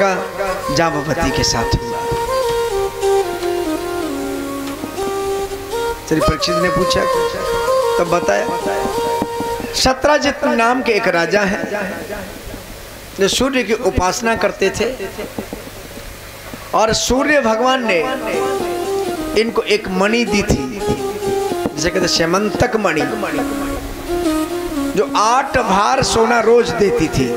उनका जाम्बवती के साथ हुआ। श्री परीक्षित ने पूछा, तब बताया सत्राजित नाम के एक राजा हैं जो सूर्य की उपासना करते थे, और सूर्य भगवान ने इनको एक मणि दी थी जिसे कहते सेमंतक मणि, जो 8 भार सोना रोज देती थी।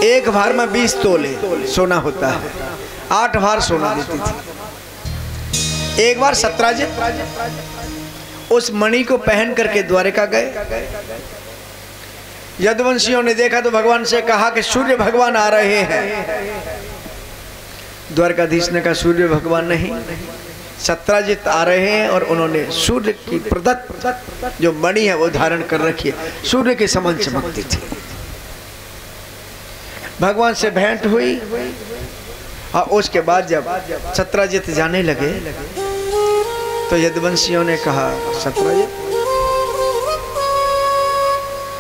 एक भार में 20 तोले सोना होता है, 8 भार सोना देती थी। एक बार सत्राजित उस मणि को पहन करके द्वारिका गए। यदुवंशियों ने देखा तो भगवान से कहा कि सूर्य भगवान आ रहे हैं। द्वारकाधीश ने कहा सूर्य भगवान नहीं, सत्राजित आ रहे हैं, और उन्होंने सूर्य की प्रदत्त जो मणि है वो धारण कर रखी है, सूर्य के समान चमकती थी। भगवान से भेंट हुई, और उसके बाद जब सत्राजित जाने लगे तो यदुवंशियों ने कहा सत्राजित,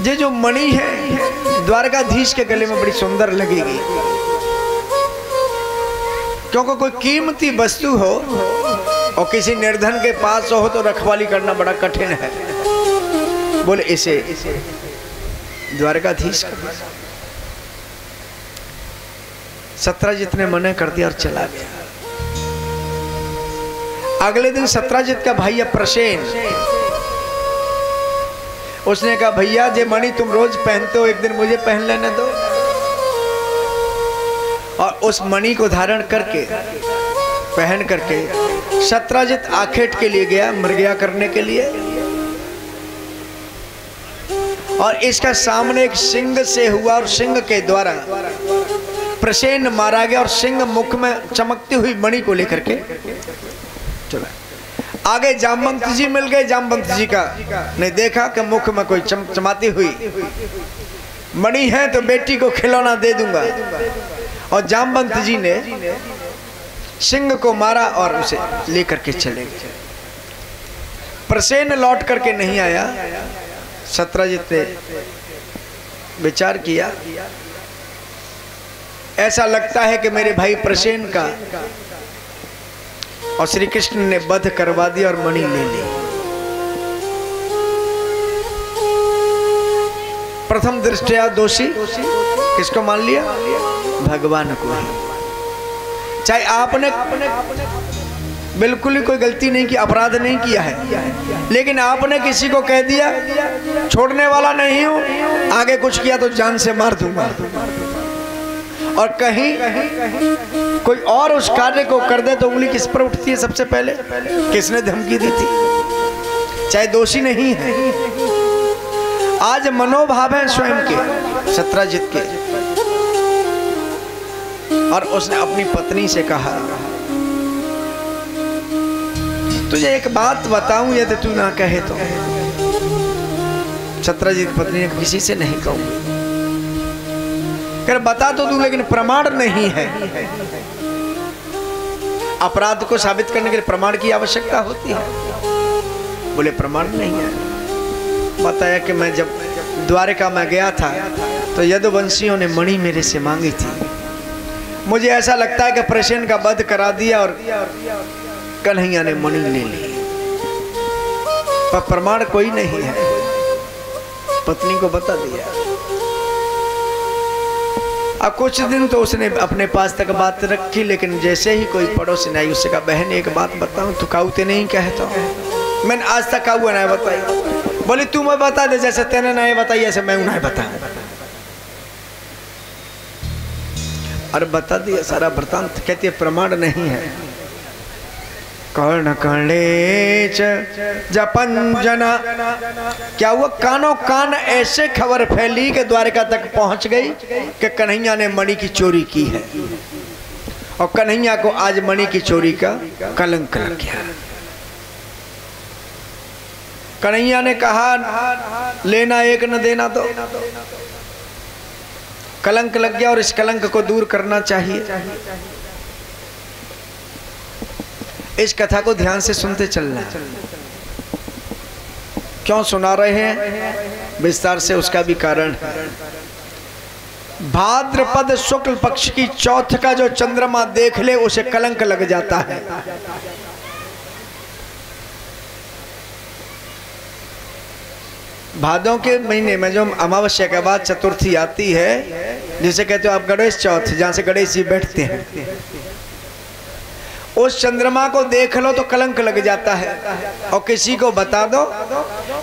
ये जो मणि है द्वारकाधीश के गले में बड़ी सुंदर लगेगी, क्योंकि कोई कीमती वस्तु हो और किसी निर्धन के पास हो तो रखवाली करना बड़ा कठिन है। बोले इसे द्वारकाधीश का। सत्राजित ने मना कर दिया और चला गया। अगले दिन सत्राजित का भाई प्रसेन, उसने कहा भैया ये मणि तुम रोज पहनते हो, एक दिन मुझे पहन लेने दो। और उस मणि को धारण करके पहन करके सत्राजित आखेट के लिए गया, मृगया करने के लिए, और इसका सामने एक सिंह से हुआ और सिंह के द्वारा प्रसेन मारा गया, और सिंह मुख में चमकती हुई मणि को लेकर के चला। आगे जामवंत जी मिल गए। जामवंत जी का ने देखा कि मुख में कोई चमचमाती हुई मणि है तो बेटी को खिलौना दे दूंगा, और जामवंत जी ने सिंह को मारा और उसे लेकर के चले गए। प्रसेन लौट करके नहीं आया। सत्राजित ने विचार किया, ऐसा लगता है कि मेरे भाई प्रसेन का और श्री कृष्ण ने वध करवा दिया और मणि ले ली। प्रथम दृष्टया दोषी किसको मान लिया? भगवान को ही। चाहे आपने बिल्कुल ही कोई गलती नहीं की, अपराध नहीं किया है, लेकिन आपने किसी को कह दिया छोड़ने वाला नहीं हूं, आगे कुछ किया तो जान से मार दूंगा, और कहीं कोई और उस कार्य को कर दे तो उंगली किस पर उठती है? सबसे पहले किसने धमकी दी थी? चाहे दोषी नहीं है। आज मनोभाव है स्वयं के, सत्राजित के, और उसने अपनी पत्नी से कहा तुझे एक बात बताऊं यदि तू ना कहे तो। सत्राजित पत्नी ने किसी से नहीं कहूंगी। कर बता तो दूं लेकिन प्रमाण नहीं है। अपराध को साबित करने के लिए प्रमाण की आवश्यकता होती है। बोले प्रमाण नहीं है। बताया कि मैं जब द्वारिका में गया था तो यदुवंशियों ने मणि मेरे से मांगी थी। मुझे ऐसा लगता है कि प्रसेन का वध करा दिया और कन्हैया ने मणि ले ली, पर प्रमाण कोई नहीं है। पत्नी को बता दिया। अब कुछ दिन तो उसने अपने पास तक बात रखी, लेकिन जैसे ही कोई पड़ोसी आई उससे कहा बहन एक बात बताऊं, तू काउते नहीं कहता। मैंने आज तक काउआ नहीं बताई। बोली तू मैं बता दे, जैसे तेने नहीं बताई ऐसे मैं नहीं बताऊं। और बता दिया सारा वृतांत। कहती है प्रमाण नहीं है। कर्ण कर्णेच जपंजना, क्या हुआ? कानों कान ऐसे खबर फैली कि द्वारिका तक पहुंच गई कि कन्हैया ने मणि की चोरी की है, और कन्हैया को आज मणि की चोरी का कलंक लग गया। कन्हैया ने कहा लेना एक न देना दो। कलंक लग गया और इस कलंक को दूर करना चाहिए। इस कथा को ध्यान से सुनते चलना। क्यों सुना रहे हैं विस्तार से, उसका भी कारण है। भाद्रपद शुक्ल पक्ष की चौथ का जो चंद्रमा देख ले उसे कलंक लग जाता है। भादों के महीने में जो अमावस्या के बाद चतुर्थी आती है, जिसे कहते हो आप गणेश चौथ, जहां से गणेश जी बैठते हैं, उस चंद्रमा को देख लो तो कलंक लग जाता है। और किसी को बता दो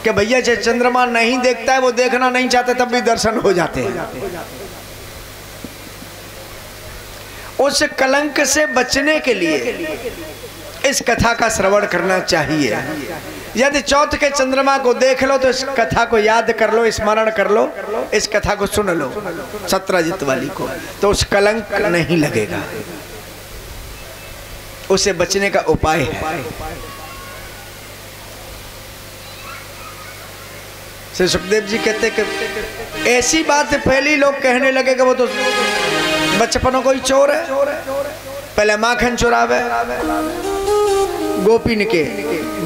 कि भैया जो चंद्रमा नहीं देखता है वो देखना नहीं चाहते, तब भी दर्शन हो जाते हैं। उस कलंक से बचने के लिए इस कथा का श्रवण करना चाहिए। यदि चौथ के चंद्रमा को देख लो तो इस कथा को याद कर लो, स्मरण कर लो, इस कथा को सुन लो सत्राजित वाली को, तो उस कलंक नहीं लगेगा। उसे बचने का उपाय है। श्री सुखदेव जी कहते कि ऐसी बात पहले लोग कहने लगे कि वो तो बचपनों को ही चोर है। पहले माखन चुरावे, गोपीन के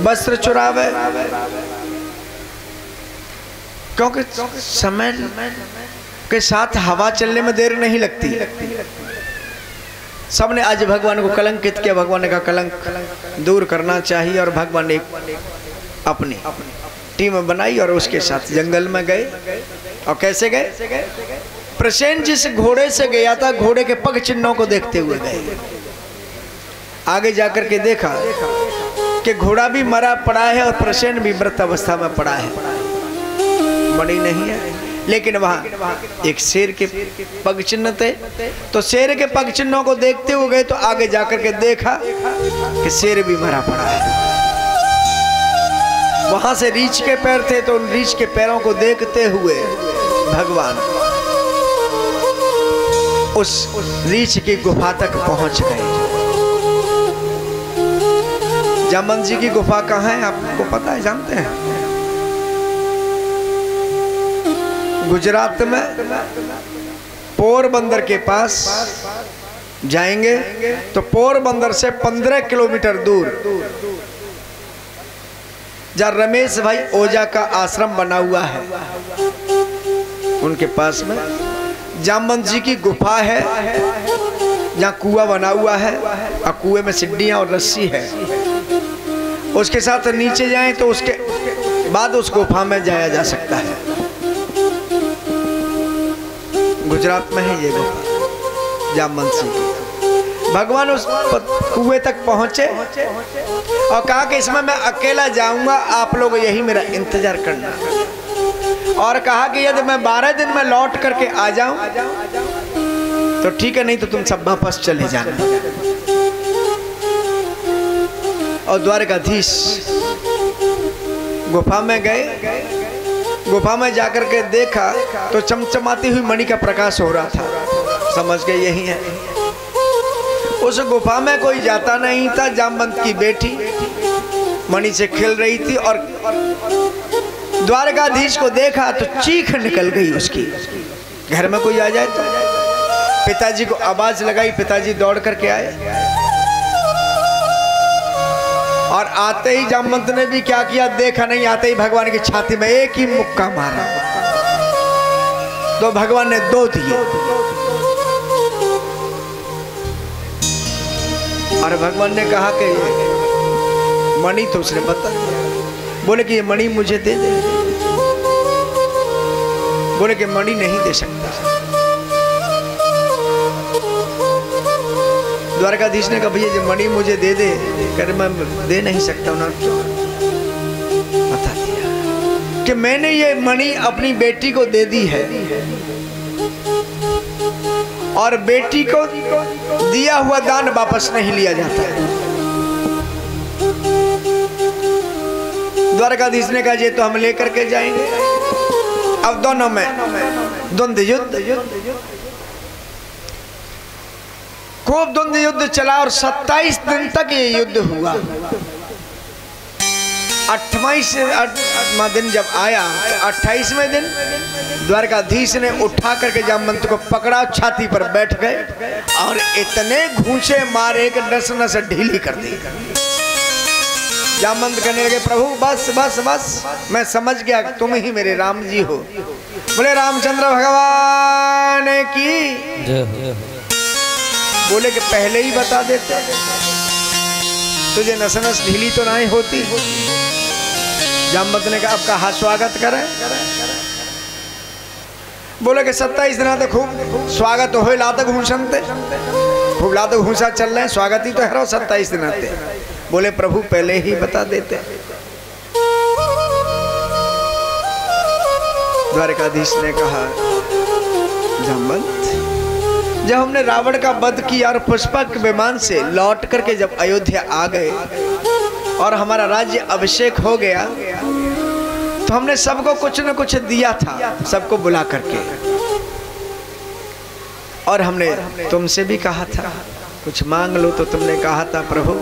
वस्त्र चुरावे, क्योंकि समय के साथ हवा चलने में देर नहीं लगती। सबने आज भगवान को कलंकित किया। भगवान ने कहा कलंक दूर करना चाहिए, और भगवान ने अपनी टीम बनाई और उसके साथ जंगल में गए। और कैसे गए? प्रसेन जिस घोड़े से गया था, घोड़े के पग चिन्हों को देखते हुए गए। आगे जाकर के देखा कि घोड़ा भी मरा पड़ा है और प्रसेन भी मृत अवस्था में पड़ा है, मणि नहीं है। लेकिन वहां एक शेर के पग चिन्ह थे, तो शेर के पग चिन्हों को देखते हुए गए। तो आगे जाकर के देखा कि शेर भी मरा पड़ा है। वहां से रीछ के पैर थे, तो उन रीछ के पैरों को देखते हुए भगवान उस रीछ की गुफा तक पहुंच गए। जामवंत जी की गुफा कहाँ है आपको पता है, जानते हैं? गुजरात में पोरबंदर के पास जाएंगे तो पोरबंदर से 15 किलोमीटर दूर जहाँ रमेश भाई ओझा का आश्रम बना हुआ है, उनके पास में जामवंत जी की गुफा है, जहाँ कुआं बना हुआ है और कुएं में सिड्डियां और रस्सी है। उसके साथ नीचे जाएं तो उसके बाद उस गुफा में जाया जा सकता है। गुजरात में है ये गुफा जामवंत जी की। भगवान उस कुएं तक पहुंचे और कहा कि इसमें मैं अकेला जाऊंगा, आप लोग यही मेरा इंतजार करना। और कहा कि यदि मैं 12 दिन में लौट करके आ जाऊं तो ठीक है, नहीं तो तुम सब वापस चले जाना। और द्वारकाधीश गुफा में गए। गुफा में जाकर के देखा तो चमचमाती हुई मणि का प्रकाश हो रहा था। समझ गए यही है। उस गुफा में कोई जाता नहीं था। जामवंत की बेटी मणि से खेल रही थी और द्वारकाधीश को देखा तो चीख निकल गई उसकी। घर में कोई आ जाए तो पिताजी को आवाज लगाई, पिताजी दौड़ करके आए। और आते ही जामवंत ने भी क्या किया देखा नहीं, आते ही भगवान की छाती में एक ही मुक्का मारा तो भगवान ने 2 दिए। और भगवान ने कहा कि मणि तो उसने बता दिया। बोले कि ये मणि मुझे दे दे। बोले कि मणि नहीं दे सकता। द्वारकाधीश ने कहा भैया ये मणि मुझे दे दे। कर मैं दे नहीं सकता। उन्होंने बता दिया कि मैंने ये मणि अपनी बेटी को दे दी है और बेटी को दिया हुआ दान वापस नहीं लिया जाता है। द्वारकाधीश ने कहा ये तो हम लेकर के जाएंगे। अब दोनों में द्वंद्व युद्ध, खूब द्वंद्व युद्ध चला और 27 दिन तक ये युद्ध हुआ। 28वां दिन जब आया तो 28वें दिन द्वारकाधीश ने उठा करके जामवंत को पकड़ा, छाती पर बैठ गए और इतने घूंसे मारे कि नस नस ढीली कर दी। जामवंत कहने लगे प्रभु बस बस बस, मैं समझ गया तुम ही मेरे राम जी हो। बोले रामचंद्र भगवान की। बोले कि पहले ही बता देते, तुझे नस नस ढीली तो नहीं होती। जामवंत ने कहा आपका हाथ स्वागत करें। बोले कि 27 दिन तक खूब स्वागत हो लातक घूसनते, खूब लातक घूसा चल रहे हैं, स्वागत ही तो है 27 दिन आते। बोले प्रभु पहले ही बता देते। द्वारकाधीश ने कहा जामवंत, जब हमने रावण का वध किया और पुष्पक विमान से लौट करके जब अयोध्या आ गए और हमारा राज्य अभिषेक हो गया, तो हमने सबको कुछ न कुछ दिया था, सबको बुला करके। और हमने तुमसे भी कहा था कुछ मांग लो, तो तुमने कहा था प्रभु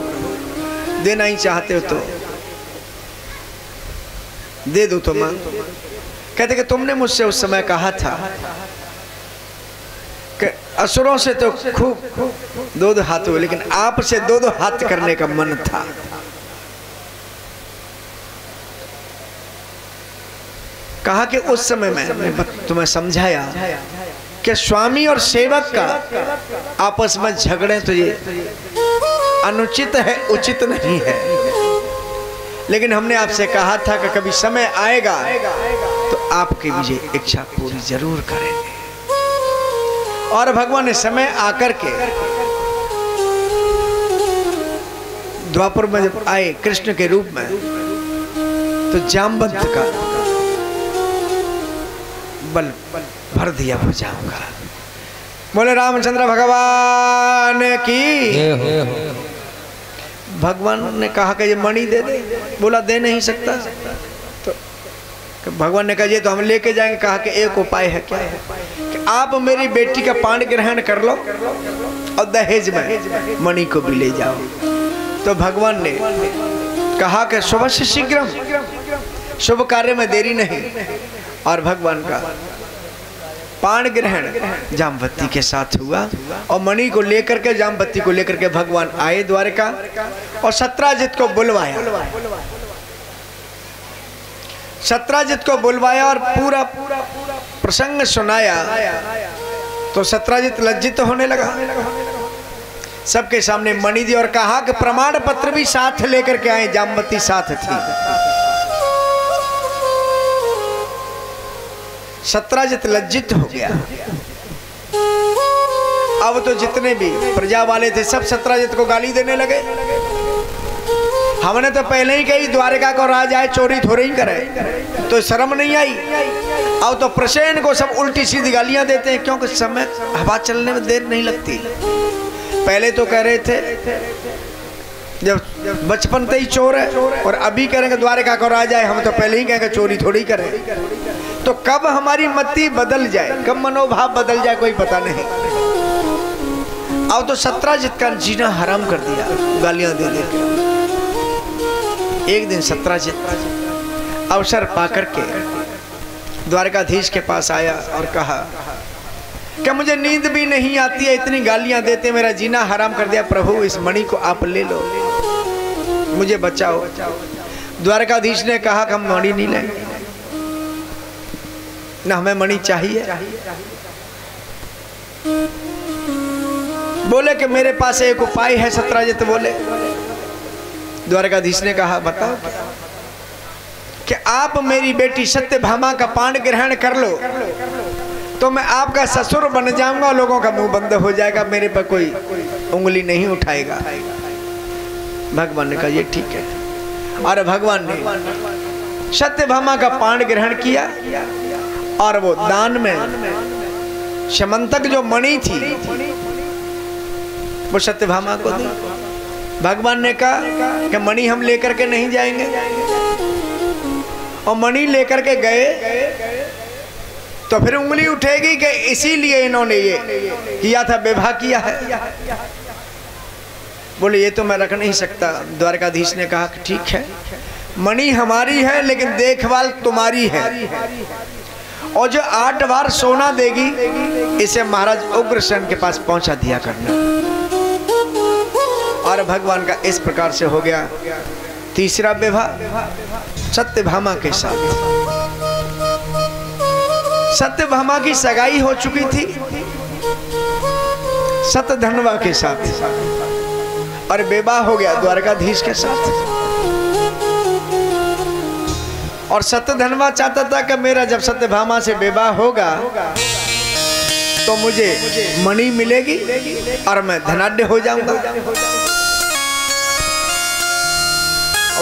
देना ही चाहते हो तो दे दो तो मांग। कहते कि तुमने मुझसे उस समय कहा था कि असुरों से तो खूब दो हाथ हुए, लेकिन आपसे दो हाथ करने का मन था। कहा कि उस समय मैंने तुम्हें समझाया कि स्वामी और सेवक का आपस में झगड़े तो ये अनुचित है, उचित नहीं है। लेकिन हमने आपसे कहा था कि कभी समय आएगा तो आपकी भी इच्छा पूरी जरूर करेंगे। और भगवान ने समय आकर के द्वापर में जब आए कृष्ण के रूप में, तो जामवंत का बल भर दिया भुजाओं का। बोले रामचंद्र भगवान की। भगवान ने कहा कि ये मणि दे दे। बोला दे नहीं सकता। तो भगवान ने कहा ये तो हम लेके जाएंगे। कहा कि एक उपाय है। क्या है? कि आप मेरी बेटी का पाण ग्रहण कर लो और दहेज में मणि को भी ले जाओ। तो भगवान ने कहा कि शुभ से शीघ्रम, शुभ कार्य में देरी नहीं। और भगवान का पाण ग्रहण जामवती के साथ हुआ और मणि को लेकर के, जामवती को लेकर के भगवान आए द्वारका और सत्राजित को बुलवाया। सत्राजित को बुलवाया और पूरा प्रसंग सुनाया। तो सत्राजित लज्जित होने लगा, सबके सामने मणि दी और कहा कि प्रमाण पत्र भी साथ लेकर के आए। जामवती साथ थी। सत्राजित लज्जित हो गया। अब तो जितने भी प्रजा वाले थे सब सत्राजित को गाली देने लगे। हमने तो पहले ही कही द्वारका को राज आए चोरी थोड़ी ही करे, तो शर्म नहीं आई। अब तो प्रसेन को सब उल्टी सीधी गालियां देते हैं, क्योंकि समय हवा चलने में देर नहीं लगती। पहले तो कह रहे थे जब बचपन से ही चोर है, और अभी करेंगे द्वारका को राज आए, हम तो पहले ही कहेंगे चोरी थोड़ी करें। तो कब हमारी मति बदल जाए, कब मनोभाव बदल जाए, कोई पता नहीं। अब तो सत्राजित का जीना हराम कर दिया गालियां दे दे। एक दिन सत्राजित अवसर पाकर के द्वारकाधीश के पास आया और कहा कि मुझे नींद भी नहीं आती है, इतनी गालियां देते, मेरा जीना हराम कर दिया। प्रभु इस मणि को आप ले लो, मुझे बचाओ। द्वारकाधीश ने कहा कि हम मणि नहीं लेंगे, ना हमें मणि चाहिए। बोले कि मेरे पास एक उपाय है। सत्राजित बोले। द्वारकाधीश ने कहा बताओ कि आप मेरी बेटी सत्यभामा का पाण ग्रहण कर लो तो मैं आपका ससुर बन जाऊंगा, लोगों का मुंह बंद हो जाएगा, मेरे पर कोई उंगली नहीं उठाएगा। भगवान ने कहा ये ठीक है। और भगवान ने सत्यभामा का पाण ग्रहण किया और वो दान में समंतक जो मणि थी वो सत्यभामा को दी। भगवान ने कहा कि मणि हम लेकर के नहीं जाएंगे, और मणि लेकर के गए तो फिर उंगली उठेगी कि इसीलिए इन्होंने ये किया था, विवाह किया है। बोले ये तो मैं रख नहीं सकता। द्वारकाधीश ने कहा कि ठीक है, मणि हमारी है लेकिन देखभाल तुम्हारी है, और जो 8 बार सोना देगी इसे महाराज उग्रसेन के पास पहुंचा दिया करना। और भगवान का इस प्रकार से हो गया। तीसरा विवाह सत्यभामा के साथ। सत्यभामा की सगाई हो चुकी थी सतधनवा के साथ और विवाह हो गया द्वारकाधीश के साथ। और सतधनवा चाहता था कि मेरा जब सत्यभामा से विवाह होगा तो मुझे मणि मिलेगी और मैं धनाढ्य हो जाऊंगा।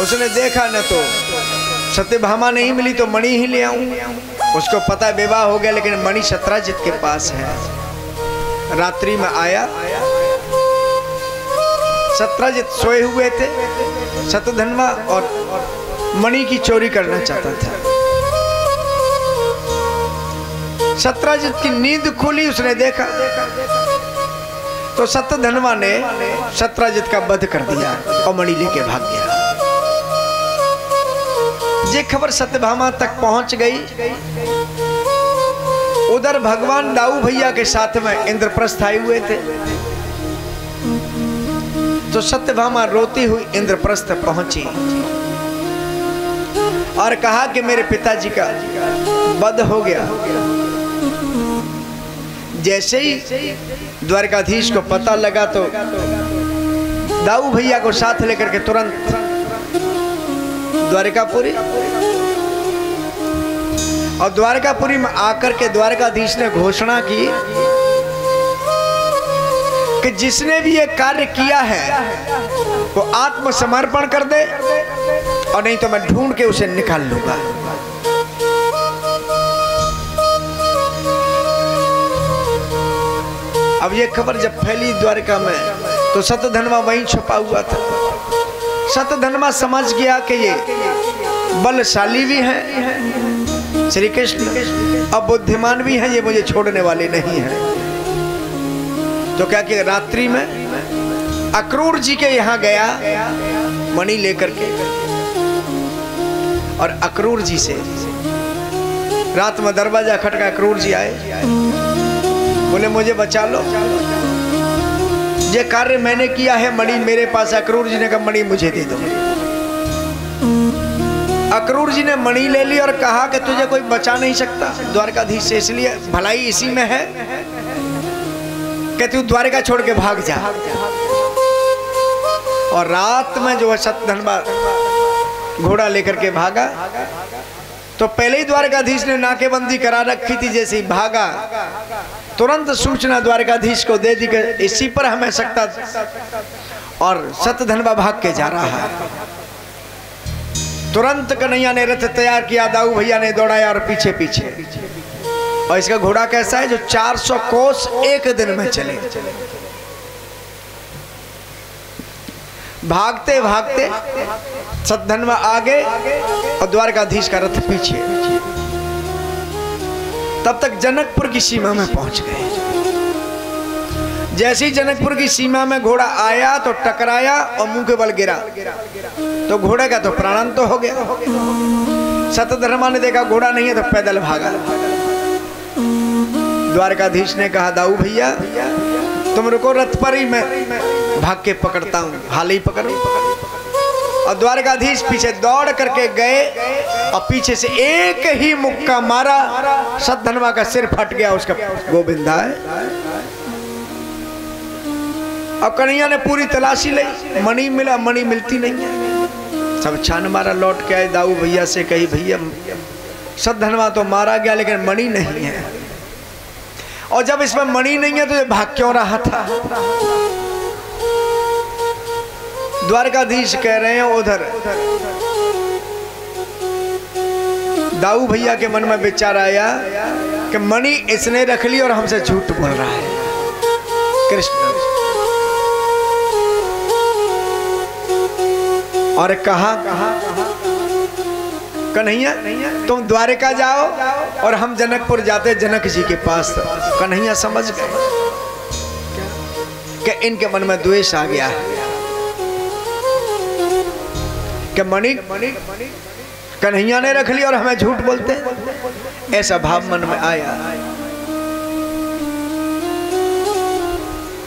उसने देखा न तो सत्यभामा नहीं मिली तो मणि ही ले आऊं। उसको पता विवाह हो गया लेकिन मणि सत्राजित के पास है। रात्रि में आया, सत्राजित सोए हुए थे, सतधनवा और मणि की चोरी करना चाहता था। सत्राजित की नींद खुली, उसने देखा तो सतधनवा ने सत्राजित का वध कर दिया और मणि लेके भाग गया। ये खबर सत्यभामा तक पहुंच गई। उधर भगवान दाऊ भैया के साथ में इंद्रप्रस्थ आए हुए थे। तो सत्यभामा रोती हुई इंद्रप्रस्थ पहुंची और कहा कि मेरे पिताजी का वध हो गया। जैसे ही द्वारकाधीश को पता लगा तो दाऊ भैया को साथ लेकर के तुरंत द्वारकापुरी, और द्वारकापुरी में आकर के द्वारकाधीश ने घोषणा की कि जिसने भी ये कार्य किया है वो आत्मसमर्पण कर दे और नहीं तो मैं ढूंढ के उसे निकाल लूंगा। अब ये खबर जब फैली द्वारका में तो सतधनवा वहीं छुपा हुआ था। सतधनवा समझ गया कि ये बलशाली भी हैं श्री कृष्ण, अब बुद्धिमान भी हैं, ये मुझे छोड़ने वाले नहीं हैं। तो क्या कि रात्रि में अक्रूर जी के यहाँ गया मणि लेकर के, और अक्रूर जी से रात में दरवाजा खटका। अक्रूर जी आए, बोले मुझे बचा लो, ये कार्य मैंने किया है, मणि मेरे पास। अक्रूर जी ने कहा मणि मुझे दे दो। अक्रूर जी ने मणि ले ली और कहा कि तुझे कोई बचा नहीं सकता द्वारकाधीश से, इसलिए भलाई इसी में है कि तू द्वारका छोड़ के भाग जा। और रात में जो है सतधनवा घोड़ा लेकर के भागा तो पहले ही द्वारकाधीश ने नाकेबंदी करा रखी थी। जैसे ही भागा तुरंत सूचना द्वारकाधीश को दे दी कि इसी पर हमें सकता, और सतधनवा भाग के जा रहा है। तुरंत कन्हैया ने रथ तैयार किया, दाऊ भैया ने दौड़ाया और पीछे पीछे। और इसका घोड़ा कैसा है जो 400 कोस एक दिन में चले। भागते भागते सतधनवा आगे और द्वारकाधीश का रथ पीछे। तब तक जनकपुर की सीमा में पहुंच गए। जैसे ही जनकपुर की सीमा में घोड़ा आया तो टकराया और मुंह के बल गिरा, तो घोड़े का तो प्राणांत हो गया। सतधनवा ने देखा घोड़ा नहीं है तो पैदल भागा। द्वारकाधीश ने कहा दाऊ भैया तुम रुको रथ पर ही, मैं भाग के पकड़ता हूँ, हाल ही पकड़ो। और द्वारकाधीश पीछे दौड़ करके गए और पीछे से एक ही मुक्का मारा, सतधनवा का सिर फट गया, उसका गोविंदा है। और कन्हैया ने पूरी तलाशी ली, मणि मिला, मणि मिलती नहीं है। सब छान मारा, लौट के आए दाऊ भैया से, कही भैया सतधनवा तो मारा गया लेकिन मणि नहीं है। और जब इसमें मणि नहीं है तो ये भाग क्यों रहा था? द्वारकाधीश कह रहे हैं उधर दाऊ भैया के मन में विचार आया कि मणि इसने रख ली और हमसे झूठ बोल रहा है। कृष्ण और कहा कन्हैया तुम द्वारका जाओ और हम जनकपुर जाते जनक जी के पास। कन्हैया समझ गए कि इनके मन में द्वेष आ गया है कि मणि कन्हैया ने रख ली और हमें झूठ बोलते हैं, ऐसा भाव मन में आया।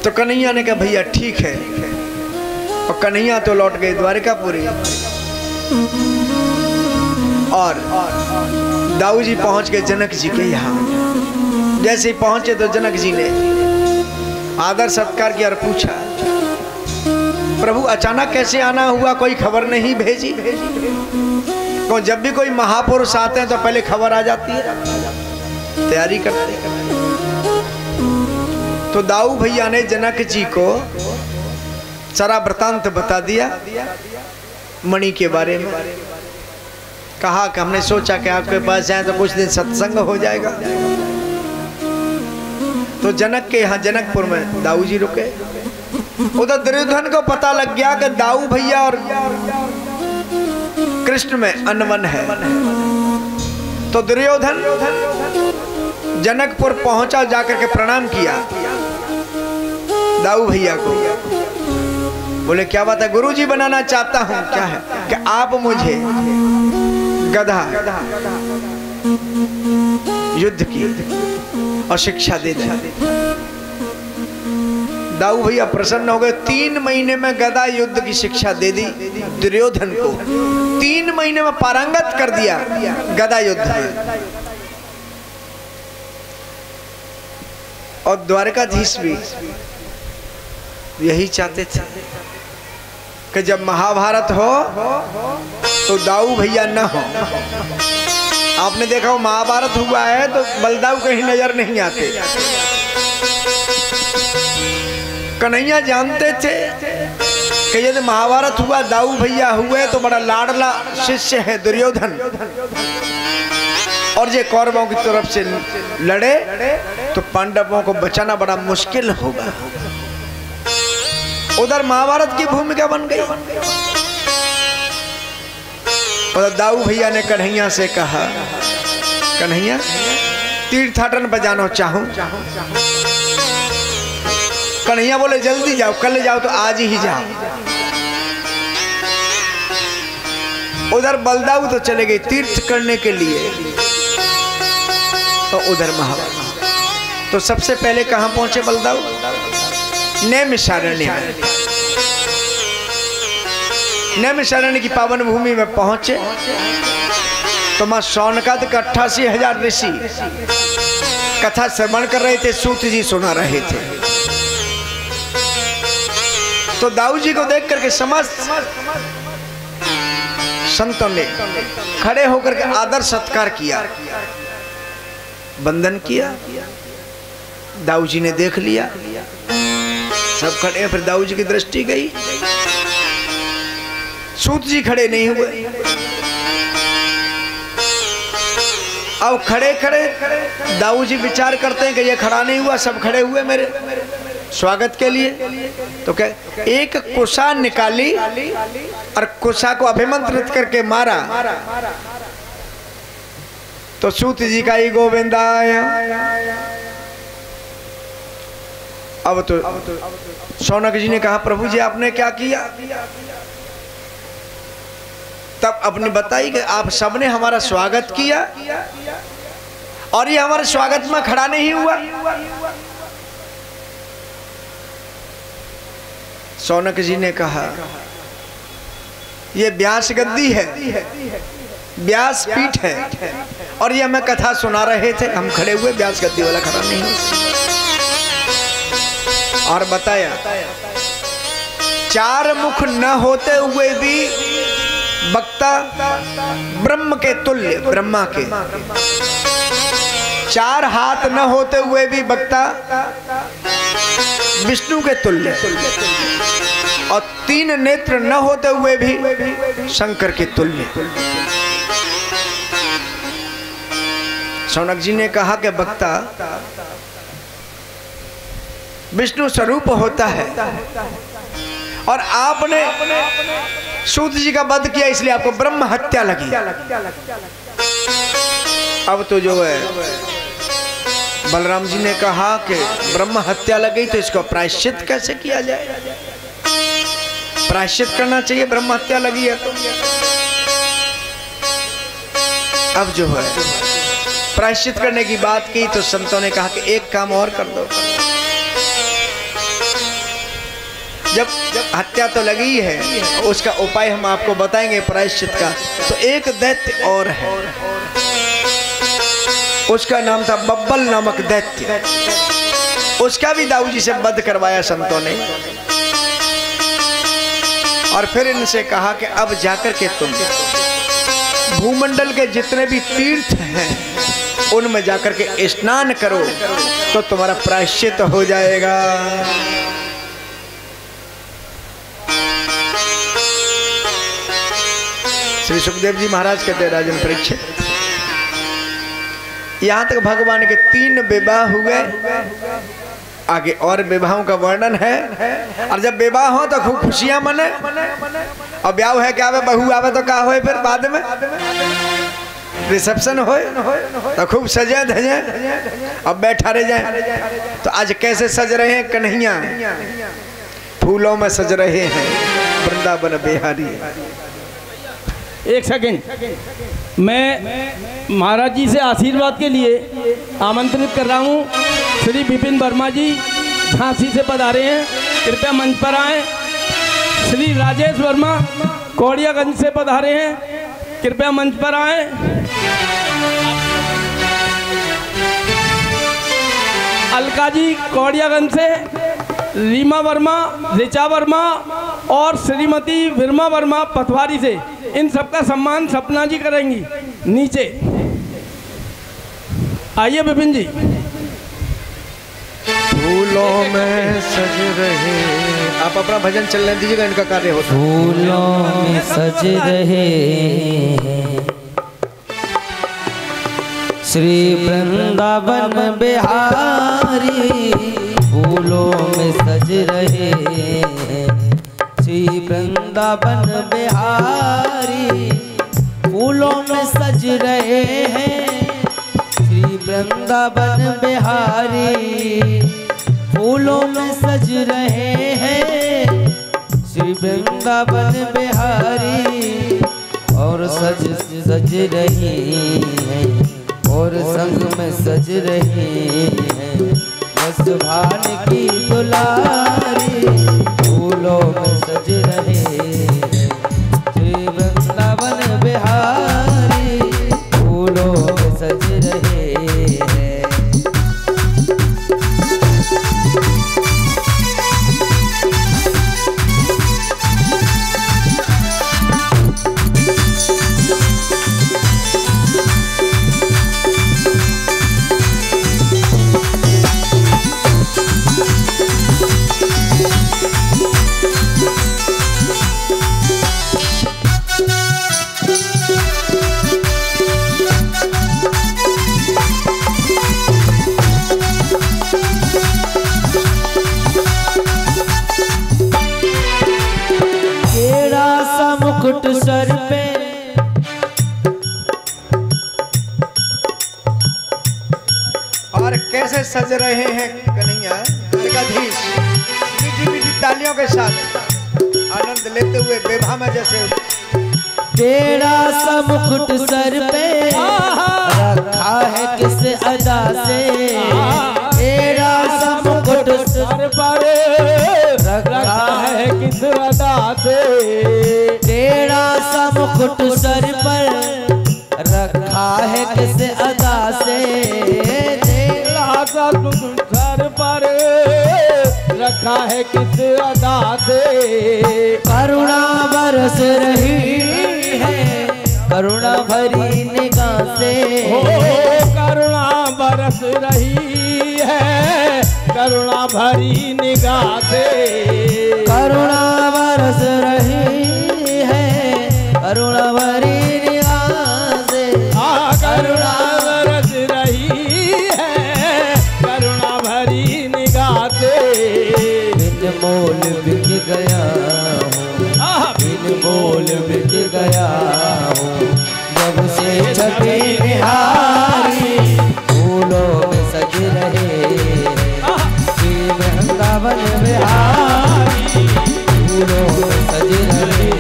तो कन्हैया ने कहा भैया ठीक है। और कन्हैया तो लौट गए द्वारकापुरी और दाऊ जी पहुंच गए जनक जी के यहाँ। जैसे ही पहुंचे तो जनक जी ने आदर सत्कार किया और पूछा, प्रभु अचानक कैसे आना हुआ, कोई खबर नहीं भेजी? तो जब भी कोई महापुरुष आते हैं तो पहले खबर आ जाती है, तैयारी करते। तो दाऊ भैया ने जनक जी को सारा वृतांत बता दिया मणि के बारे में। कहा कि हमने सोचा कि आपके पास जाए तो कुछ दिन सत्संग हो जाएगा। तो जनक के यहाँ जनकपुर में दाऊ जी रुके। उधर दुर्योधन को पता लग गया कि दाऊ भैया और कृष्ण में अनबन है। तो दुर्योधन जनकपुर पहुंचा, जाकर के प्रणाम किया दाऊ भैया को। बोले क्या बात है? गुरुजी बनाना चाहता हूं। क्या है? कि आप मुझे गधा युद्ध की और शिक्षा दे दें। दाऊ भैया प्रसन्न हो गए। 3 महीने में गदा युद्ध की शिक्षा दे दी दुर्योधन को। 3 महीने में पारंगत कर दिया गदा युद्ध में। और द्वारकाधीश भी यही चाहते थे कि जब महाभारत हो तो दाऊ भैया न हो। आपने देखा हो महाभारत हुआ है तो बलदाऊ कहीं नजर नहीं आते। कन्हैया जानते थे कि यदि महाभारत हुआ, दाऊ भैया हुए तो बड़ा लाडला शिष्य है दुर्योधन, और ये कौरवों की तरफ से लड़े तो पांडवों को बचाना बड़ा मुश्किल होगा। उधर महाभारत की भूमिका बन गई। और दाऊ भैया ने कन्हैया से कहा, कन्हैया तीर्थाटन पर जाना चाहूं। कन्हैया बोले जल्दी जाओ, कल जाओ तो आज ही जाओ। उधर बलदाऊ तो चले गए तीर्थ करने के लिए। तो उधर महाभारत तो सबसे पहले कहां पहुंचे बलदाऊ? नैमिषारण्य। नैमिषारण्य की पावन भूमि में पहुंचे तो मां शौनकाद के 88,000 ऋषि कथा श्रवण कर रहे थे। सूत जी सुना रहे थे। तो दाऊ जी को देख करके समस्त संतों ने खड़े होकर के आदर सत्कार किया, वंदन किया। दाऊ जी ने देख लिया, सब खड़े। फिर दाऊ जी की दृष्टि गई, सूत जी खड़े नहीं हुए। अब खड़े खड़े दाऊ जी विचार करते हैं कि ये खड़ा नहीं हुआ, सब खड़े हुए मेरे स्वागत के लिए। तो क्या एक कुशा निकाली और कुशा को अभिमंत्रित करके मारा तो सूत जी का ही गोविंदा आया। अब तो शौनक जी ने कहा, प्रभु जी आपने क्या किया? तब अपने बताई कि आप सबने हमारा स्वागत किया और ये हमारे स्वागत में खड़ा नहीं हुआ। शौनक जी ने कहा, ये व्यास गद्दी है, व्यास पीठ है, और ये हमें कथा सुना रहे थे, हम खड़े हुए, व्यास गद्दी वाला खड़ा नहीं हुआ। और बताया 4 मुख न होते हुए भी वक्ता ब्रह्म के तुल्य, ब्रह्मा के 4 हाथ न होते हुए भी वक्ता विष्णु के तुल्य, और 3 नेत्र न होते हुए भी शंकर के तुल्य। शौनक जी ने कहा कि वक्ता विष्णु स्वरूप होता है और आपने सूत जी का वध किया, इसलिए आपको ब्रह्म हत्या लगी। अब तो जो है बलराम जी ने कहा कि ब्रह्म हत्या लगी तो इसको प्रायश्चित कैसे किया जाए? प्रायश्चित करना चाहिए, ब्रह्म हत्या लगी है तो। अब जो है प्रायश्चित करने की बात की तो संतों ने कहा कि एक काम और कर दो। जब हत्या तो लगी है, उसका उपाय हम आपको बताएंगे प्रायश्चित का। तो एक दैत्य और है, उसका नाम था बब्बल नामक दैत्य। उसका भी दाऊ जी से वध करवाया संतों ने, और फिर इनसे कहा कि अब जाकर के तुम भूमंडल के जितने भी तीर्थ हैं उनमें जाकर के स्नान करो तो तुम्हारा प्रायश्चित हो जाएगा। श्री सुखदेव जी महाराज कहते, राजन परीक्षित, यहां तक भगवान के 3 विवाह हुए, आगे और विवाहों का वर्णन है। और जब विवाह हो तो खूब खुशियां मने, और ब्याह है क्या, बहू आवे तो क्या होए, फिर बाद में रिसेप्शन होए तो खूब सजे धजे, अब बैठा रह जाए। तो आज कैसे सज रहे हैं कन्हैया, फूलों में सज रहे हैं वृंदावन बिहारी। एक सेकंड, मैं महाराज जी से आशीर्वाद के लिए आमंत्रित कर रहा हूँ। श्री विपिन वर्मा जी झांसी से पधारे हैं, कृपया मंच पर आएं। श्री राजेश वर्मा कौड़ियागंज से पधारे हैं, कृपया मंच पर आएं। अलका जी कौड़ियागंज से, रीमा वर्मा, ऋचा वर्मा और श्रीमती विरमा वर्मा पथवारी से, इन सबका सम्मान सपना जी करेंगी। नीचे आइए विपिन जी। फूलों में सज रहे, आप अपना भजन चलने दीजिएगा, इनका कार्य होता। फूलों में सज रहे श्री वृंदावन बिहारी, फूलों में सज रहे श्री वृंदावन बिहारी, फूलों में सज रहे हैं श्री वृंदावन बिहारी, फूलों में सज रहे हैं श्री वृंदावन बिहारी। और सज रही हैं और संग में सज रही हैं बस भान की दुलारी, फूलों में सज रहे श्री वृंदावन बिहारी, फूलों में सज रहे हैं। मुकुट सर पे और कैसे सज रहे हैं कन्हैया, द्वारकाधीश मीठी मीठी तालियों के साथ आनंद लेते हुए विवाह में जैसे। तेरा सा मुकुट सर पे रखा है किस अदा से, तेरा सा मुकुट सर पर रखा है किस अदा से, तेरा सा मुकुट सर पर रखा है किस अदा से, तेरा सा मुकुट सर पर रखा है किस अदा से। करुणा बरस रही है करुणा भरी निगाह से, हो करुणा बरस रही है करुणा भरी निगाह से, करुणा बरस रही है करुणा भरी निगाह से, करुणा बरस रही है करुणा भरी निगाह से। बिन मोल बिक गया हूँ, बिन मोल बिक गया हूँ जब से छठी बिहारी, फूलों में सज रहे श्री वृंदावन बिहारी, फूलों में सज रहे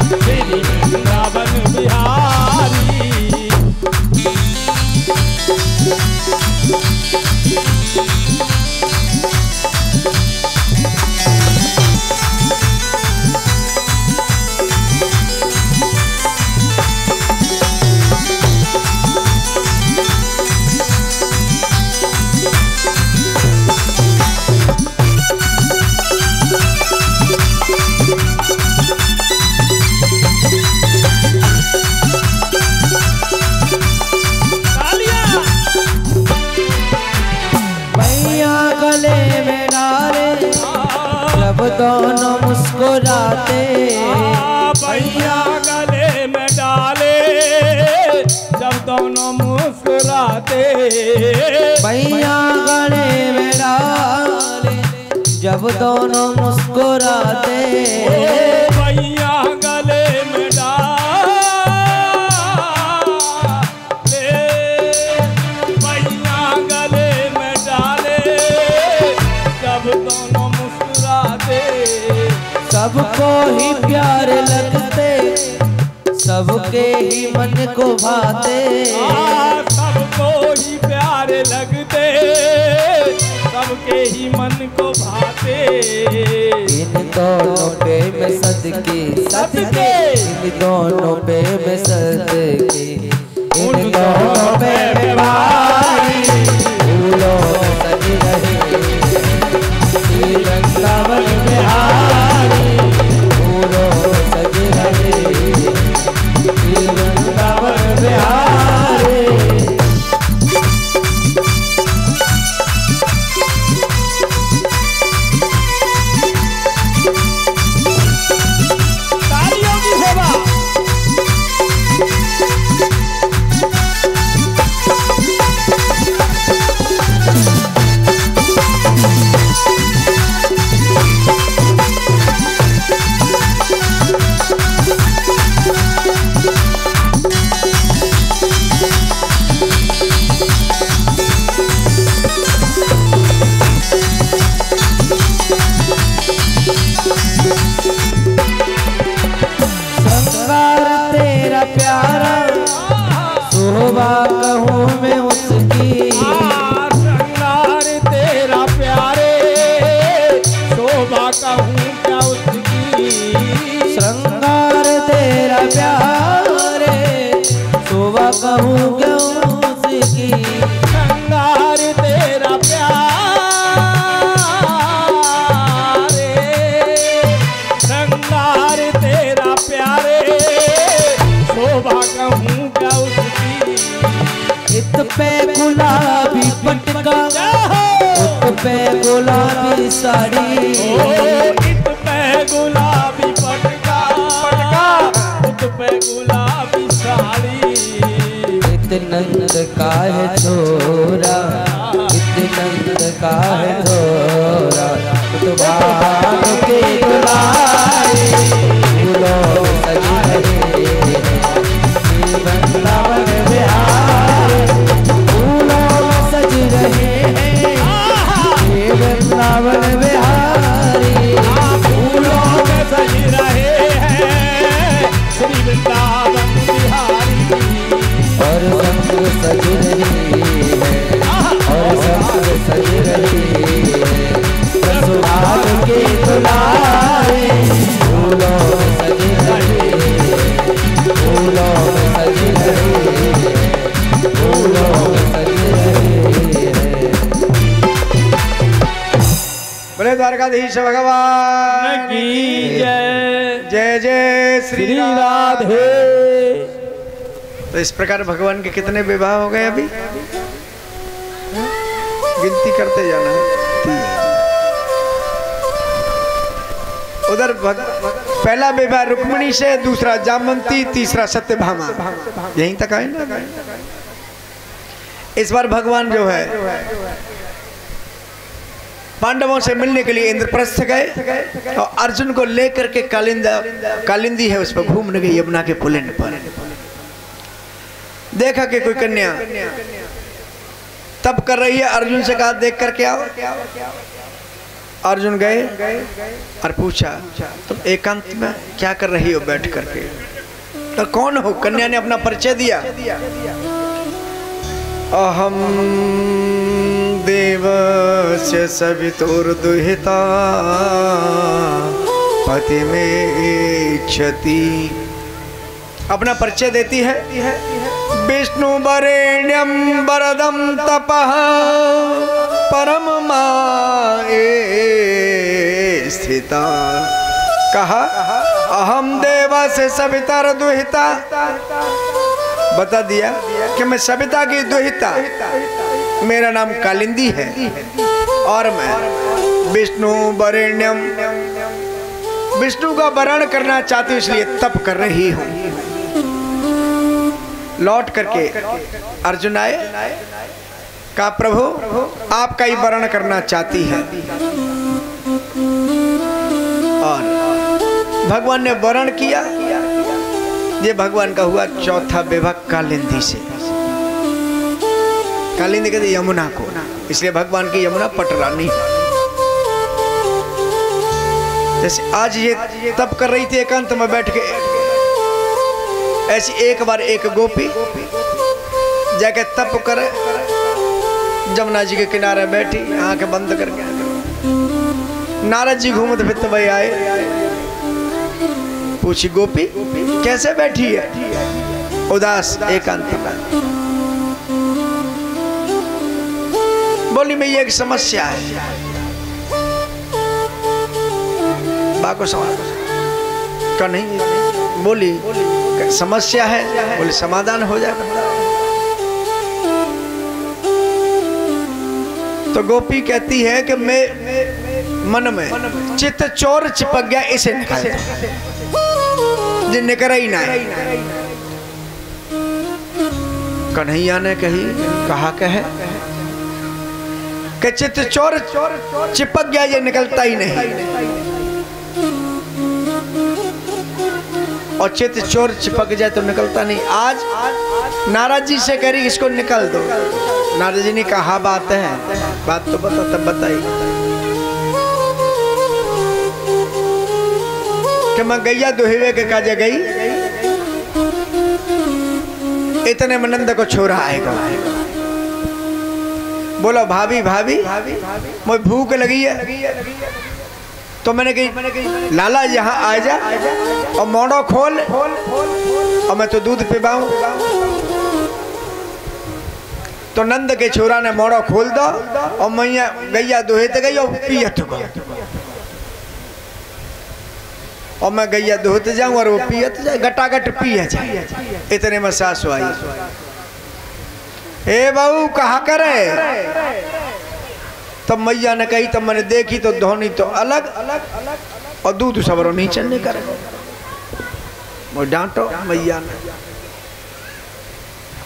श्री वृंदावन बिहारी। दोनों मुस्कुराते, भैया गले में डाले जब दोनों मुस्कुराते, भैया गले में डाले जब दोनों मुस्कुराते, भैया गले में डाले, भैया गले में डाले जब दोनों मुस्कुराते, सबको ही प्यारे लगते, सबके ही मन को भाते, सबको ही प्यारे लगते, सबके ही मन को भाते, इन दोनों पे मैं सदके सदके, इन दोनों पे मैं सदके, इन दोनों पे मैं भाई फूलों में सज रहे, श्री वृंदावन बिहारी फूलों में सज रहे, श्री वृंदावन बिहारी। शोभा कहूँ मैं उसकी, श्रृंगार तेरा प्यारे, शोभा कहूँ क्या उसकी, श्रृंगार तेरा प्यारे, शोभा कहूँ क्या उसकी, श्रृंगार तेरा प्यारे, श्रृंगार तेरा प्यारे, शोभा कहूँ क्या उसकी, इत पे गुलाबी पटका, उत पे गुलाबी साड़ी, इत पे गुलाबी पटका, उत पे गुलाबी साड़ी, इत नंद का है छोरा, इत नंद का है छोरा, उत भाग के दुलारी फूलों में सज रहे, श्री वृंदावन बिहारी फूलों में सज रहे हैं, श्री वृंदावन बिहारी फूलों में सज रहे हैं, श्री वृंदावन बिहारी, और संग सज रही है, और संग सज रही है, सुहाग के दुलारे फूलों में सज रही है, फूलों में सज रही है, फूलों में सज रही है। बोले द्वारकाधीश भगवान की जय, जय जय श्री राधे। तो इस प्रकार भगवान के कितने विवाह हो गए अभी? गिनती करते जाना। उधर पहला विवाह रुक्मिणी से, दूसरा जामवंती, तीसरा सत्यभामा, यहीं तक आए ना। इस बार भगवान जो है पांडवों से मिलने के लिए इंद्रप्रस्थ गए और अर्जुन को लेकर के कालिंदी है उस पर घूमने गई, यमुना के पुलिन पर। देखा कि कोई कन्या तब कर रही है, अर्जुन से कहा देख करके आओ। अर्जुन गए और पूछा तुम एकांत में क्या कर रही हो बैठ करके? तो कौन हो? कन्या ने अपना परिचय दिया। अहम देवस्य सवितुर्दुहिता पति में इच्छति। अपना परिचय देती है। विष्णु वरेण्यम वरदम तपः परम माए स्थिता। कहा अहम देवा से सविता दुहिता। बता दिया कि मैं सविता की दुहिता, मेरा नाम कालिंदी है और मैं विष्णु वरेण्यम, विष्णु का वरण करना चाहती हूँ इसलिए तप कर रही हूँ। लौट करके अर्जुन आए, कहा प्रभु आपका ही वरण करना चाहती है। और भगवान ने वरण किया। ये भगवान का हुआ चौथा विवाह कालिंदी से। कालिंदी कहते यमुना को, इसलिए भगवान की यमुना पटरानी है। जैसे आज ये तप कर रही थी एकांत में बैठ के, ऐसी एक बार एक गोपी जाके तप करे, जमुना जी के किनारे बैठी आंखें बंद करके। नारद जी घूमते फिरते भाई आए, पूछी गोपी कैसे बैठी है उदास एकांत में। बोली मैं ये एक समस्या है। बाको सवाल का नहीं, बोली समस्या है, बोले समाधान हो जाएगा। तो गोपी कहती है कि मैं मन में चित्त चोर चिपक गया, इसे निकाल निकल ही ना। कन्हैया ने कहा कहे कि चित्त चोर चिपक गया, ये निकलता ही नहीं। और चित्त चोर चिपक जाए तो निकलता नहीं। आज नारद जी से कह रही इसको निकल दो। नारद जी ने कहा बात है, बात तो बता, तब बताई कि मैं गैया दुहिवे के काजे गई, इतने में नंद को छोरा आएगा। बोला भाभी भाभी मुझे भूख लगी है। तो मैंने कही लाला यहाँ आ जा और मोड़ो खोल और मैं तो दूध पिबाऊं। तो नंद के छोरा ने मोड़ो खोल दो और मैया गैया दुहित गई और पियत गई। और मैं गैया दुहित जाऊं और वो पियत जाए, गटागट पिए जाए। इतने में सासु आई, ए बहू कहा करे। तब मैया ने कही, तब मैंने देखी तो धोनी तो अलग और दूध सबरो नीचे नहीं करे। वो डांटो मैया ने।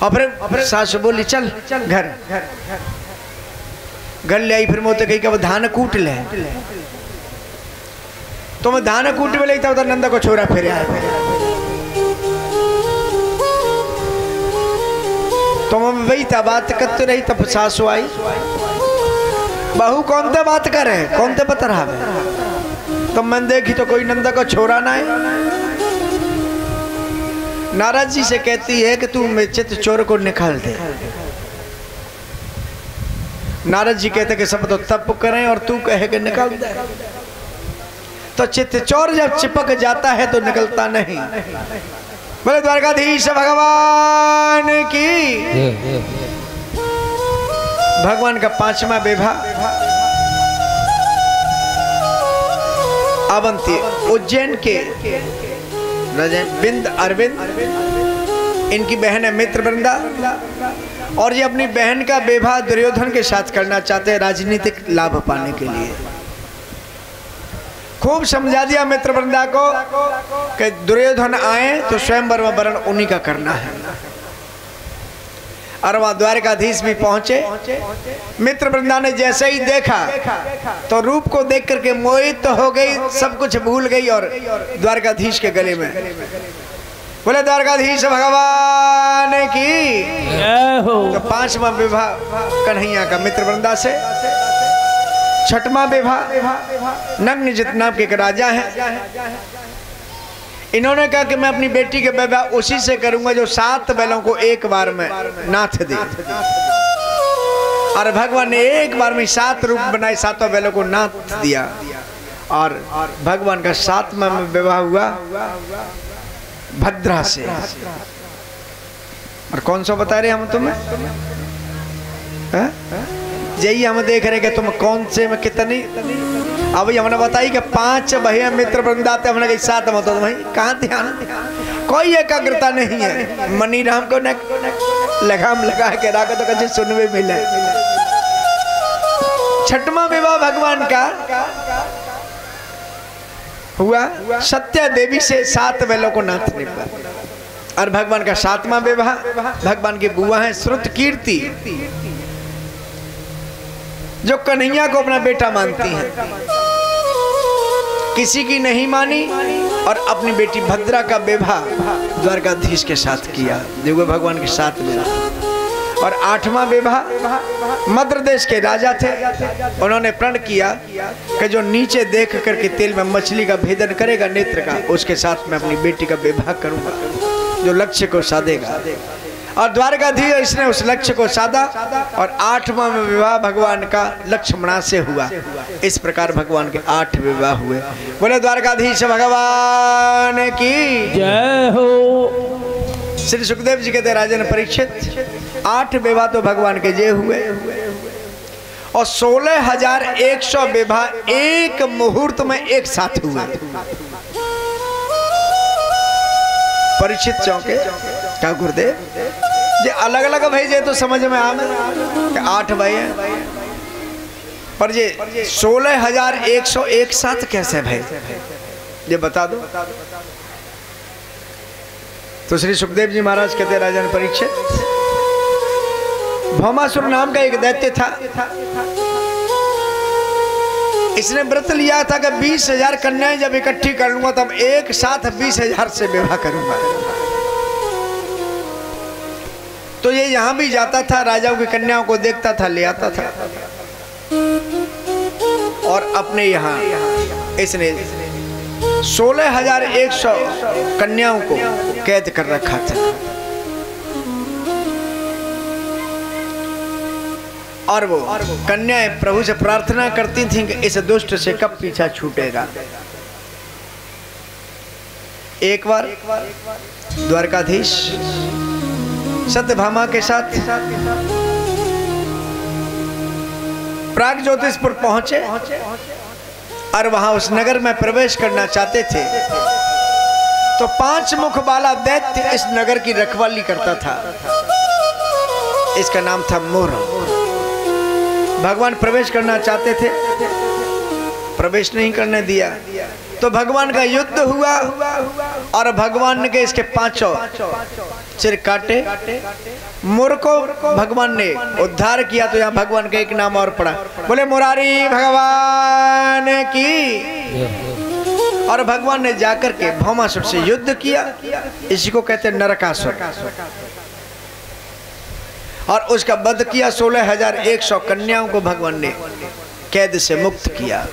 और फिर सासु बोली चल घर ले आई। फिर मोते कही कि वो धान कूट ले। तो मैं धान कूट में लेता उधर नंदा को छोरा फिर आया। तो मैं वही था बात करते रही। तब सासु आई, बहू कौन ते बात करे, कौन ते बता रहा है। तो मैं देखी तो कोई नंदा को छोरा ना है। नारद जी से कहती है कि तू मेरे चित्त चोर को निकाल दे। नारद जी कहते कि सब तो तप करें और तू कहे कि निकाल दे। तो चित्त चोर जब चिपक जाता है तो निकलता नहीं। बोले द्वारकाधीश भगवान की। भगवान का पांचवा विवाह अवंती उज्जैन के बिंद अरविंद, इनकी बहन है मित्रवृंदा। और ये अपनी बहन का विवाह दुर्योधन के साथ करना चाहते हैं राजनीतिक लाभ पाने के लिए। खूब समझा दिया मित्रवृंदा को कि दुर्योधन आए तो स्वयंवर में वरण उन्हीं का करना है। और वहां द्वारकाधीश भी पहुंचे। मित्रवृंदा ने जैसे ही देखा तो रूप को देख करके मोहित तो हो गई, सब कुछ भूल गई और द्वारकाधीश के गले में बोले द्वारकाधीश भगवान की। तो पांचवा विवाह कन्हैया का मित्रवृंदा से। छठवां विवाह नग्नजित नाम के एक राजा है। इन्होंने कहा कि मैं अपनी बेटी के विवाह उसी से करूंगा जो 7 बैलों को एक बार में नाथ दे। और भगवान ने एक बार में 7 रूप बनाए, 7 बैलों को नाथ दिया। और भगवान का 7वां में विवाह हुआ भद्रा से। और कौन सा बता रहे हम तुम्हें? यही हम देख रहे कि तुम कौन से में कितनी। अब हमने बताई कि 5 भैया मित्र वृंदाते, हमने कही 7 मत भाई कहाँ ध्यान, कोई एकाग्रता नहीं है। मनी राम को लगाम लगा के रखा तो कभी सुनवे मिले। छठवां विवाह भगवान का हुआ सत्या देवी से 7 बैलों को नाथने पर। और भगवान का 7वां विवाह भगवान की बुआ है श्रुत कीर्ति, जो कन्हैया को अपना बेटा मानती है, किसी की नहीं मानी और अपनी बेटी भद्रा का विवाह द्वारकाधीश के साथ किया, जो भगवान के 7 विवाह। और 8वां विवाह मध्य देश के राजा थे, उन्होंने प्रण किया कि जो नीचे देख करके तेल में मछली का भेदन करेगा नेत्र का, उसके साथ मैं अपनी बेटी का विवाह करूंगा, जो लक्ष्य को साधेगा। और द्वारकाधीश इसने उस लक्ष्य को साधा और 8वां विवाह भगवान का लक्ष्मणा से हुआ। इस प्रकार भगवान के 8 विवाह हुए। बोले द्वारकाधीश भगवान की जय हो। श्री सुखदेव जी कहते राजन परीक्षित 8 विवाह तो भगवान के जे हुए और 16,100 विवाह एक मुहूर्त में एक साथ हुए। परीक्षित चौके क्या गुरुदेव ये अलग अलग भेजे तो समझ में आ कि 8 भाई है, पर ये 16,100 एक साथ कैसे भाई ये बता दो। तो श्री सुखदेव जी महाराज कहते राजन परीक्षित, भौमासुर नाम का एक दैत्य था, इसने व्रत लिया था कि 20,000 कन्याएं जब इकट्ठी कर लूंगा तब एक साथ 20,000 से विवाह करूंगा। तो ये यहां भी जाता था, राजाओं की कन्याओं को देखता था, ले आता था और अपने यहां इसने 16,100 कन्याओं को कैद कर रखा था। और वो कन्याएं प्रभु से प्रार्थना करती थीं कि इस दुष्ट से कब पीछा छूटेगा। एक बार द्वारकाधीश सत्यभामा के साथ प्राग ज्योतिषपुर पहुंचे और वहां उस नगर में प्रवेश करना चाहते थे। तो 5 मुख वाला दैत्य इस नगर की रखवाली करता था, इसका नाम था मोर। भगवान प्रवेश करना चाहते थे, प्रवेश नहीं करने दिया, तो भगवान का युद्ध हुआ और भगवान ने इसके 5 सिर काटे। मोर को भगवान ने उद्धार किया। तो यहाँ भगवान का एक नाम और पड़ा, बोले मुरारी भगवान की। और भगवान ने जाकर के भौमासुर से युद्ध किया, इसी को कहते हैं नरकासुर, और उसका वध किया। 16,100 कन्याओं को भगवान ने कैद से मुक्त किया।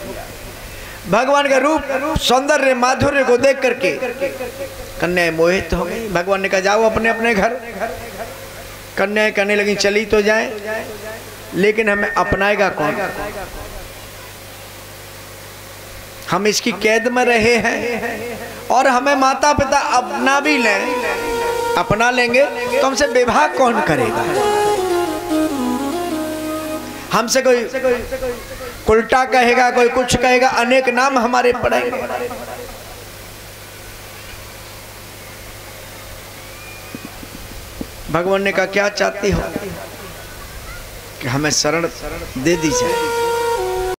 भगवान का रूप सौंदर्य माधुर्य को देख करके कन्याएं मोहित हो गई। भगवान ने कहा जाओ अपने अपने घर। कन्याएं कहने लगी चली तो जाए, लेकिन हमें अपनाएगा कौन? हम इसकी कैद में रहे हैं और हमें माता पिता अपना भी लें, अपना लेंगे तो हमसे विवाह कौन करेगा? हमसे कोई उल्टा कहेगा, कोई कुछ कहेगा, अनेक नाम हमारे पड़ेंगे। भगवान ने कहा क्या चाहती हो कि हमें शरण दे दी जाए?